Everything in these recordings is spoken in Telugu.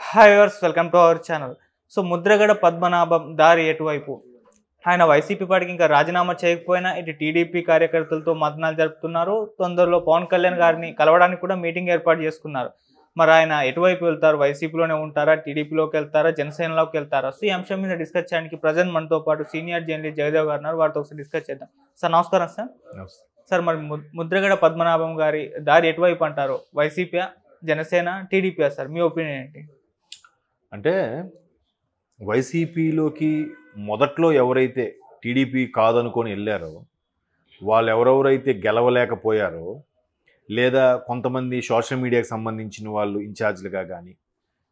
Hi viewers, welcome to our channel. So Mudragada Padmanabham దారి ఎటువైపు? ఆయన వైసీపీ పార్టీకి ఇంకా రాజీనామా చేయకపోయినా ఇటు టీడీపీ కార్యకర్తలతో మతనాలు జరుపుతున్నారు. తొందరలో పవన్ కళ్యాణ్ గారిని కలవడానికి కూడా మీటింగ్ ఏర్పాటు చేసుకున్నారు. మరి ఆయన ఎటువైపు వెళ్తారు? వైసీపీలోనే ఉంటారా, టీడీపీలోకి వెళ్తారా, జనసేనలోకి వెళ్తారా? సో ఈ అంశం మీద డిస్కస్ చేయడానికి ప్రజెంట్ మనతో పాటు సీనియర్ జర్నలిస్ట్ జయదేవ్ గారు ఉన్నారు. వారితో ఒకసారి డిస్కస్ చేద్దాం. సార్ నమస్కారం. సార్ మరి ముద్రగడ పద్మనాభం గారి దారి ఎటువైపు అంటారు? YCP, Janasena, TDP? సార్ మీ ఒపీనియన్ ఏంటి? అంటే వైసీపీలోకి మొదట్లో ఎవరైతే టీడీపీ కాదనుకొని వెళ్ళారో వాళ్ళు ఎవరెవరైతే గెలవలేకపోయారో, లేదా కొంతమంది సోషల్ మీడియాకి సంబంధించిన వాళ్ళు ఇన్ఛార్జ్లుగా కానీ,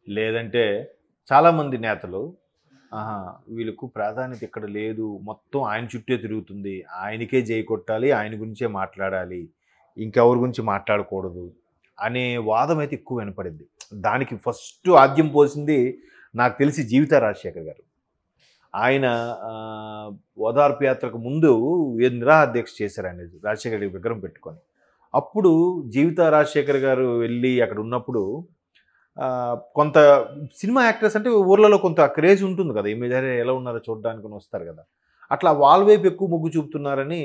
లేదంటే చాలామంది నేతలు వీళ్ళకు ప్రాధాన్యత ఇక్కడ లేదు, మొత్తం ఆయన చుట్టే తిరుగుతుంది, ఆయనకే జై కొట్టాలి, ఆయన గురించే మాట్లాడాలి, ఇంకెవరి గురించి మాట్లాడకూడదు అనే వాదం అయితే ఎక్కువ వినపడింది. దానికి ఫస్ట్ ఆద్యం పోసింది నాకు తెలిసి జీవిత రాజశేఖర్ గారు. ఆయన ఓదార్పు యాత్రకు ముందు నిరాహార దీక్ష చేశారు ఆయన రాజశేఖర్ గారి విగ్రహం పెట్టుకొని. అప్పుడు జీవిత రాజశేఖర్ గారు వెళ్ళి అక్కడ ఉన్నప్పుడు కొంత సినిమా యాక్టర్స్ అంటే ఊర్లలో కొంత క్రేజ్ ఉంటుంది కదా, ఈ మీద ఎలా ఉన్నారో చూడడానికి వస్తారు కదా, అట్లా వాళ్ళ వైపు ఎక్కువ మొగ్గు చూపుతున్నారని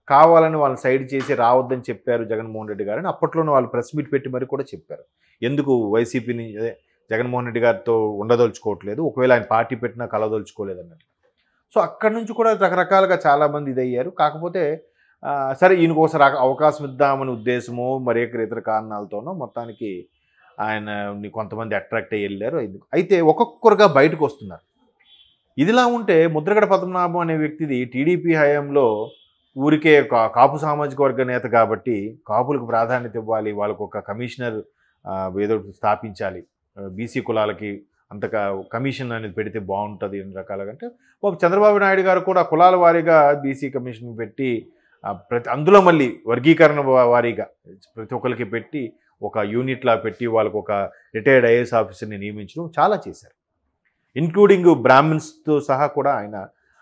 కావాలని వాళ్ళని సైడ్ చేసి రావద్దని చెప్పారు జగన్మోహన్ రెడ్డి గారని అప్పట్లోనే వాళ్ళు ప్రెస్ మీట్ పెట్టి మరి కూడా చెప్పారు. ఎందుకు వైసీపీని జగన్మోహన్ రెడ్డి గారితో ఉండదలుచుకోవట్లేదు, ఒకవేళ ఆయన పార్టీ పెట్టినా కలదలుచుకోలేదు అన్నట్టు. సో అక్కడి నుంచి కూడా రకరకాలుగా చాలామంది ఇదయ్యారు. కాకపోతే సరే ఈయనకు ఒకసారి అవకాశం ఇద్దామని ఉద్దేశమో మరి ఇతర కారణాలతోనో మొత్తానికి ఆయన కొంతమంది అట్రాక్ట్ అయ్యి వెళ్ళారు. అయితే ఒక్కొక్కరుగా బయటకు వస్తున్నారు. ఇదిలా ఉంటే ముద్రగడ పద్మనాభం అనే వ్యక్తిది టీడీపీ హయాంలో ఊరికే కాపు సామాజిక వర్గ నేత కాబట్టి కాపులకు ప్రాధాన్యత ఇవ్వాలి, వాళ్ళకు ఒక కమిషనర్ ఏదో స్థాపించాలి, బీసీ కులాలకి అంతగా కమిషన్ అనేది పెడితే బాగుంటుంది అన్ని రకాలుగా. అంటే చంద్రబాబు నాయుడు గారు కూడా కులాల వారీగా బీసీ కమిషన్ పెట్టి అందులో మళ్ళీ వర్గీకరణ వారీగా ప్రతి ఒక్కరికి పెట్టి ఒక యూనిట్లా పెట్టి వాళ్ళకు ఒక రిటైర్డ్ ఐఏఎస్ ఆఫీసర్ని నియమించడం చాలా చేశారు. ఇంక్లూడింగ్ బ్రాహ్మిన్స్తో సహా కూడా ఆయన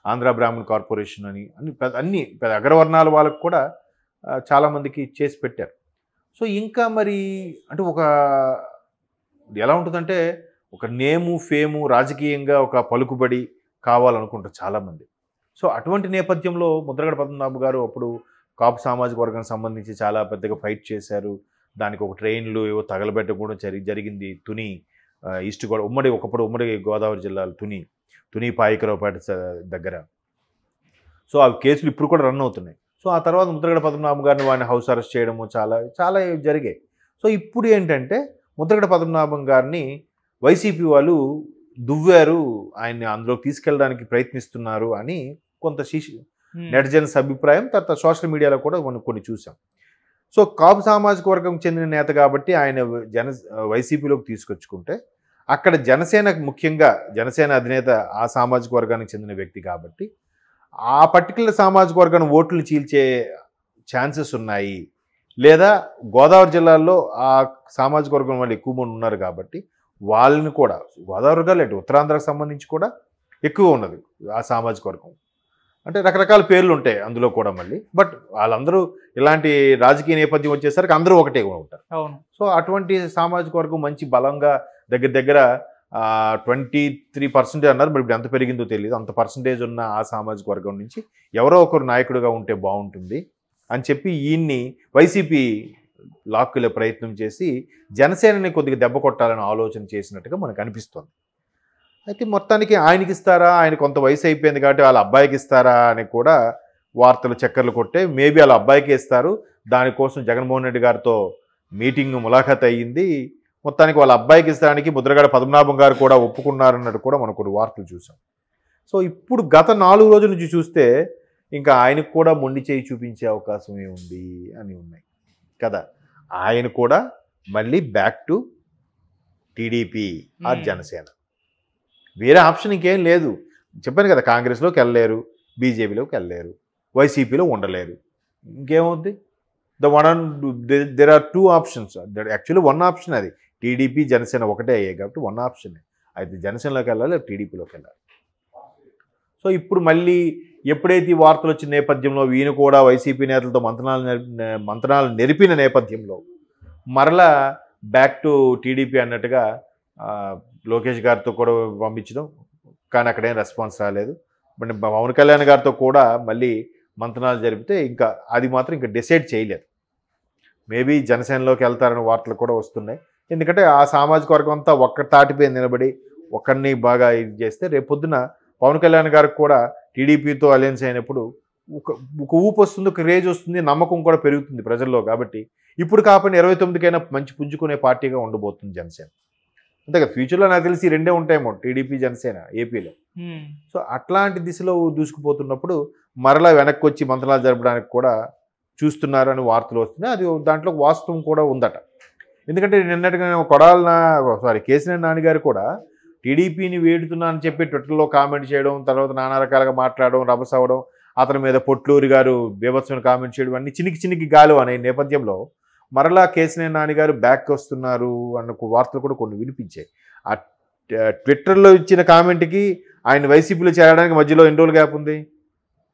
ఆంధ్ర బ్రాహ్మణ్ కార్పొరేషన్ అని అన్ని అగ్రవర్ణాల వాళ్ళకు కూడా చాలామందికి చేసి పెట్టారు. సో ఇంకా మరి అంటే ఒక ఎలా ఉంటుందంటే ఒక నేము ఫేము రాజకీయంగా ఒక పలుకుబడి కావాలనుకుంటారు చాలామంది. సో అటువంటి నేపథ్యంలో ముద్రగడ పద్మనాభం గారు అప్పుడు కాపు సామాజిక వర్గానికి సంబంధించి చాలా పెద్దగా ఫైట్ చేశారు. దానికి ఒక ట్రైన్లు ఏవో తగలబెట్టడం కూడా జరిగింది. తుని ఈస్ట్ గోదావరి ఉమ్మడి గోదావరి జిల్లాలో తుని పాయికరావుపేట దగ్గర. సో ఆ కేసులు ఇప్పుడు కూడా రన్ అవుతున్నాయి. సో ఆ తర్వాత ముద్రగడ పద్మనాభం గారిని వాడిని హౌస్ అరెస్ట్ చేయడము చాలా జరిగాయి. సో ఇప్పుడు ఏంటంటే ముద్రగడ పద్మనాభం గారిని వైసీపీ వాళ్ళు దువ్వారు, ఆయన్ని అందులోకి తీసుకెళ్ళడానికి ప్రయత్నిస్తున్నారు అని కొంత నెటిజన్స్ అభిప్రాయం. తర్వాత సోషల్ మీడియాలో కూడా మనం కొన్ని చూసాం. సో కాపు సామాజిక వర్గం చెందిన నేత కాబట్టి ఆయన వైసీపీలోకి తీసుకొచ్చుకుంటే అక్కడ ముఖ్యంగా జనసేన అధినేత ఆ సామాజిక వర్గానికి చెందిన వ్యక్తి కాబట్టి ఆ పర్టికులర్ సామాజిక వర్గాన్ని ఓట్లు చీల్చే ఛాన్సెస్ ఉన్నాయి. లేదా గోదావరి జిల్లాల్లో ఆ సామాజిక వర్గం వాళ్ళు ఎక్కువ మంది ఉన్నారు కాబట్టి వాళ్ళని కూడా గోదావరి వర్గాలు అంటే ఉత్తరాంధ్రకు సంబంధించి కూడా ఎక్కువ ఉన్నది ఆ సామాజిక వర్గం. అంటే రకరకాల పేర్లు ఉంటాయి అందులో కూడా మళ్ళీ. బట్ వాళ్ళందరూ ఇలాంటి రాజకీయ నేపథ్యం వచ్చేసరికి అందరూ ఒకటే ఉంటారు. అవును. సో అటువంటి సామాజిక వర్గం మంచి బలంగా దగ్గర 23% అన్నారు. మరి ఇప్పుడు ఎంత పెరిగిందో తెలియదు. అంత పర్సంటేజ్ ఉన్న ఆ సామాజిక వర్గం నుంచి ఎవరో ఒకరు నాయకుడిగా ఉంటే బాగుంటుంది అని చెప్పి ఈయన్ని వైసీపీ లాక్కులే ప్రయత్నం చేసి జనసేనని కొద్దిగా దెబ్బ కొట్టాలని ఆలోచన చేసినట్టుగా మనకు అనిపిస్తుంది. అయితే మొత్తానికి ఆయనకి ఇస్తారా, ఆయన కొంత వయసు అయిపోయింది కాబట్టి వాళ్ళ అబ్బాయికి ఇస్తారా అని కూడా వార్తలు చక్కర్లు కొట్టే. మేబీ వాళ్ళ అబ్బాయికి ఇస్తారు. దానికోసం జగన్మోహన్ రెడ్డి గారితో మీటింగ్ ములాఖాత్ అయ్యింది. మొత్తానికి వాళ్ళ అబ్బాయికి ఇస్తానికి ముద్రగడ పద్మనాభం గారు కూడా ఒప్పుకున్నారన్నట్టు కూడా మనకు కొన్ని వార్తలు చూసాం. సో ఇప్పుడు గత 4 రోజుల నుంచి చూస్తే ఇంకా ఆయనకు కూడా మొండి చేయి చూపించే అవకాశం ఏముంది అని ఉన్నాయి కదా. ఆయన కూడా మళ్ళీ back to TDP or Janasena, వేరే ఆప్షన్ ఇంకేం లేదు. చెప్పాను కదా, కాంగ్రెస్లోకి వెళ్ళలేరు, బీజేపీలోకి వెళ్ళలేరు, వైసీపీలో ఉండలేరు, ఇంకేమవుద్ది? There are 2 options. Actually 1 option అది. టీడీపీ జనసేన ఒకటే అయ్యాయి కాబట్టి 1 ఆప్షన్. అయితే జనసేనలోకి వెళ్ళాలి, టీడీపీలోకి వెళ్ళాలి. సో ఇప్పుడు మళ్ళీ ఎప్పుడైతే ఈ వార్తలు వచ్చిన నేపథ్యంలో ఈయన కూడా వైసీపీ నేతలతో మంతనాలు నెరిపిన నేపథ్యంలో మరలా బ్యాక్ టు టీడీపీ అన్నట్టుగా లోకేష్ గారితో కూడా పంపించడం, కానీ అక్కడేం రెస్పాన్స్ రాలేదు. బట్ పవన్ కళ్యాణ్ గారితో కూడా మళ్ళీ మంతనాలు జరిపితే ఇంకా అది మాత్రం ఇంకా డిసైడ్ చేయలేదు. మేబీ జనసేనలోకి వెళ్తారని వార్తలు కూడా వస్తున్నాయి. ఎందుకంటే ఆ సామాజిక వర్గం అంతా ఒక్క తాటిపై నిలబడి ఒక్కడిని బాగా ఇది చేస్తే రేపు పొద్దున పవన్ కళ్యాణ్ గారికి కూడా టీడీపీతో అలయన్స్ అయినప్పుడు ఒక ఊపు వస్తుంది, ఒక రేజ్ వస్తుంది, నమ్మకం కూడా పెరుగుతుంది ప్రజల్లో. కాబట్టి ఇప్పుడు కాకుండా 29కైనా మంచి పుంజుకునే పార్టీగా ఉండబోతుంది జనసేన. అంతే కదా, ఫ్యూచర్లో నాకు తెలిసి 2 ఉంటాయేమో, టీడీపీ జనసేన ఏపీలో. సో అట్లాంటి దిశలో దూసుకుపోతున్నప్పుడు మరలా వెనక్కి వచ్చి మంత్రాలు జరపడానికి కూడా చూస్తున్నారని వార్తలు వస్తున్నాయి. అది దాంట్లో వాస్తవం కూడా ఉందట. ఎందుకంటే నిన్నటిగా కేసీఆర్ నాని గారు కూడా టీడీపీని వేడుతున్నా అని చెప్పి ట్విట్టర్లో కామెంట్ చేయడం, తర్వాత నానా రకాలుగా మాట్లాడడం, రభస అవ్వడం, అతని మీద పొట్లూరి గారు బీభత్సమైన కామెంట్ చేయడం, అన్ని చినికి గాలు అనే నేపథ్యంలో మరలా కేసీఆర్ నాని గారు బ్యాక్ వస్తున్నారు అన్న వార్తలు కూడా కొన్ని వినిపించాయి. ఆ ట్విట్టర్లో ఇచ్చిన కామెంట్కి ఆయన వైసీపీలో చేరడానికి మధ్యలో ఎన్ని రోజులు గ్యాప్ ఉంది?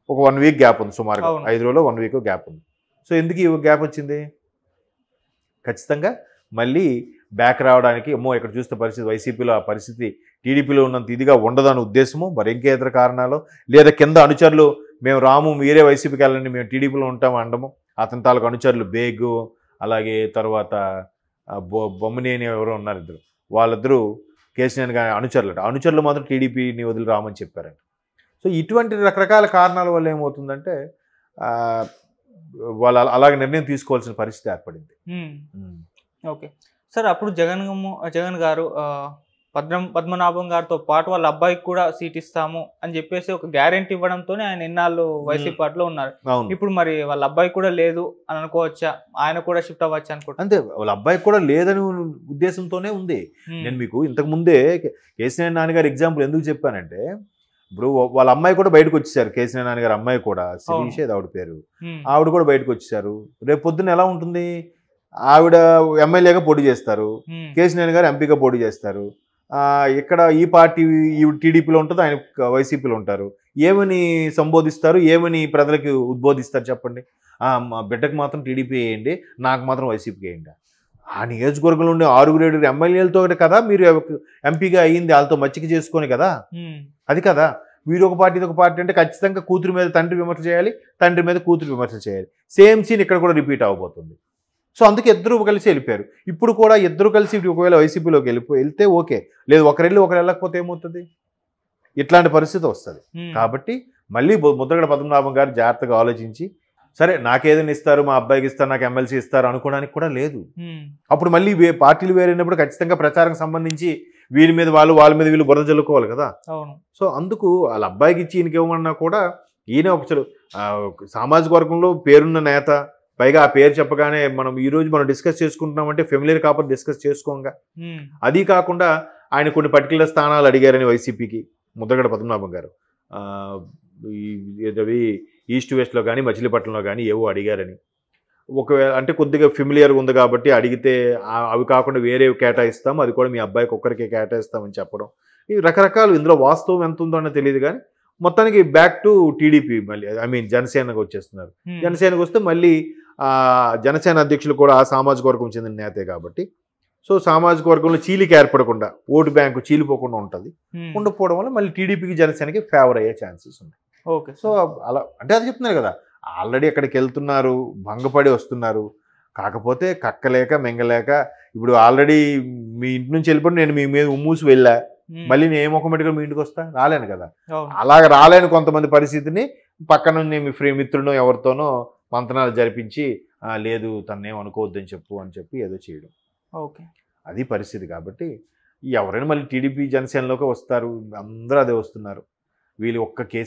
ఒక 1 వీక్ గ్యాప్ ఉంది, సుమారుగా 5 రోజులు 1 వీక్ గ్యాప్ ఉంది. సో ఎందుకు ఈ గ్యాప్ వచ్చింది? ఖచ్చితంగా మళ్ళీ బ్యాక్ రావడానికి, ఇక్కడ చూస్తే పరిస్థితి వైసీపీలో ఆ పరిస్థితి టీడీపీలో ఉన్నంత ఇదిగా ఉండదనే ఉద్దేశము, మరి ఇంకేతర కారణాలు, లేదా కింద అనుచరులు మేము రాము మీరే వైసీపీకి వెళ్ళండి మేము టీడీపీలో ఉంటాము అనడము, అతని తాలూకు అనుచరులు బేగు అలాగే తర్వాత బొమ్మనేని ఎవరో ఉన్నారు ఇద్దరు, వాళ్ళిద్దరూ కేసీఆర్ గారి అనుచరులు మాత్రం టీడీపీని వదిలి రామని చెప్పారంట. సో ఇటువంటి రకరకాల కారణాల వల్ల ఏమవుతుందంటే వాళ్ళు అలాగే నిర్ణయం తీసుకోవాల్సిన పరిస్థితి ఏర్పడింది. ఓకే సార్, అప్పుడు జగన్ గారు పద్మనాభం గారితో పాటు వాళ్ళ అబ్బాయికి కూడా సీట్ ఇస్తాము అని చెప్పేసి ఒక గ్యారెంటీ ఇవ్వడంతోనే ఆయన ఇన్నాళ్ళు వైసీపీ పార్టీలో ఉన్నారు. ఇప్పుడు మరి వాళ్ళ అబ్బాయి కూడా లేదు అని అనుకోవచ్చా? ఆయన కూడా షిఫ్ట్ అవ్వచ్చు అనుకుంటా. అంతే, వాళ్ళ అబ్బాయి కూడా లేదని ఉద్దేశంతోనే ఉంది. నేను మీకు ఇంతకు ముందే కేసీఆర్ నాన్నగారు ఎగ్జాంపుల్ ఎందుకు చెప్పానంటే, ఇప్పుడు వాళ్ళ అమ్మాయి కూడా బయటకు వచ్చేసారు. కేసీఆర్ నాన్నగారు అమ్మాయి కూడా, శిరీష్ ఆవిడ పేరు, ఆవిడ కూడా బయటకు వచ్చేసారు. రేపు పొద్దున్న ఎలా ఉంటుంది? ఆవిడ ఎమ్మెల్యేగా పోటీ చేస్తారు, కేసీఆర్ గారు ఎంపీగా పోటీ చేస్తారు. ఇక్కడ ఈ పార్టీ టీడీపీలో ఉంటుంది, ఆయన వైసీపీలో ఉంటారు. ఏమని సంబోధిస్తారు, ఏమని ప్రజలకి ఉద్బోధిస్తారు చెప్పండి? మా బిడ్డకు మాత్రం టీడీపీ వేయండి, నాకు మాత్రం వైసీపీకి వేయండి. ఆ నియోజకవర్గంలో ఉండే 6-7 ఎమ్మెల్యేలతో కదా మీరు ఎంపీగా అయ్యింది, వాళ్ళతో మచ్చిక చేసుకొని కదా. అది కదా, వీరు ఒక పార్టీ ఒక పార్టీ అంటే ఖచ్చితంగా కూతురు మీద తండ్రి విమర్శ చేయాలి, తండ్రి మీద కూతురు విమర్శ చేయాలి. సేమ్ సీన్ ఇక్కడ కూడా రిపీట్ అవ్వబోతుంది. సో అందుకే ఇద్దరు కలిసి వెళ్ళిపోయారు. ఇప్పుడు కూడా ఇద్దరు కలిసి ఒకవేళ వైసీపీలోకి వెళ్తే ఓకే, లేదు ఒకరు వెళ్ళకపోతే ఏమవుతుంది? ఇట్లాంటి పరిస్థితి వస్తుంది. కాబట్టి మళ్ళీ ముద్రగడ పద్మనాభం గారు జాగ్రత్తగా ఆలోచించి, సరే నాకేదైనా ఇస్తారు, మా అబ్బాయికి ఇస్తారు, నాకు ఎమ్మెల్సీ ఇస్తారు అనుకోవడానికి కూడా లేదు. అప్పుడు మళ్ళీ పార్టీలు వేరైనప్పుడు ఖచ్చితంగా ప్రచారం సంబంధించి వీరి మీద వాళ్ళ మీద వీళ్ళు బురద జల్లుకోవాలి కదా. సో అందుకు వాళ్ళ అబ్బాయికి ఇచ్చి ఈయనకి ఇవ్వమన్నా కూడా ఈయన ఒకసారి సామాజిక వర్గంలో పేరున్న నేత, పైగా ఆ పేరు చెప్పగానే ఈరోజు మనం డిస్కస్ చేసుకుంటున్నామంటే ఫెమిలియర్ కాకపోతే డిస్కస్ చేసుకోంగా. అది కాకుండా ఆయన కొన్ని పర్టికులర్ స్థానాలు అడిగారని వైసీపీకి ముద్రగడ పద్మనాభం గారు, ఈస్ట్ వెస్ట్లో కానీ మచిలీపట్నంలో కానీ ఏవో అడిగారని, ఒకవేళ అంటే కొద్దిగా ఫెమిలియర్గా ఉంది కాబట్టి అడిగితే అవి కాకుండా వేరే కేటాయిస్తాం, అది కూడా మీ అబ్బాయికి ఒక్కరికే కేటాయిస్తామని చెప్పడం, ఈ రకరకాలు. ఇందులో వాస్తవం ఎంత ఉందో అన్నది తెలియదు కానీ మొత్తానికి బ్యాక్ టు టీడీపీ, మళ్ళీ జనసేనకు వచ్చేస్తున్నారు. జనసేనకు వస్తే మళ్ళీ జనసేన అధ్యక్షులు కూడా ఆ సామాజిక వర్గం చెందిన నేతే కాబట్టి, సో సామాజిక వర్గంలో చీలిక ఏర్పడకుండా, ఓటు బ్యాంకు చీలిపోకుండా ఉంటుంది. ఉండకపోవడం వల్ల మళ్ళీ టీడీపీకి జనసేనకి ఫేవర్ అయ్యే ఛాన్సెస్ ఉన్నాయి. ఓకే, సో అలా అంటే అది చెప్తున్నారు కదా, ఆల్రెడీ అక్కడికి వెళ్తున్నారు, భంగపడి వస్తున్నారు. కాకపోతే కక్కలేక మెంగలేక ఇప్పుడు ఆల్రెడీ మీ ఇంటి నుంచి వెళ్ళిపోయి నేను మీ మీద ఉమ్మూసి వెళ్ళా, మళ్ళీ నేను ఏమొకమెటిగా మీ ఇంటికి వస్తా? రాలేను కదా. అలాగ రాలేని కొంతమంది పరిస్థితిని పక్కన మీ మిత్రుడు ఎవరితోనో మంతనాలు జరిపించి, లేదు తన్నేం అనుకోవద్దని చెప్పి ఏదో చేయడం. ఓకే, అది పరిస్థితి. కాబట్టి ఎవరైనా మళ్ళీ టీడీపీ జనసేనలోకి వస్తారు, అందరూ అదే వస్తున్నారు. వీళ్ళు ఒక్క కేసు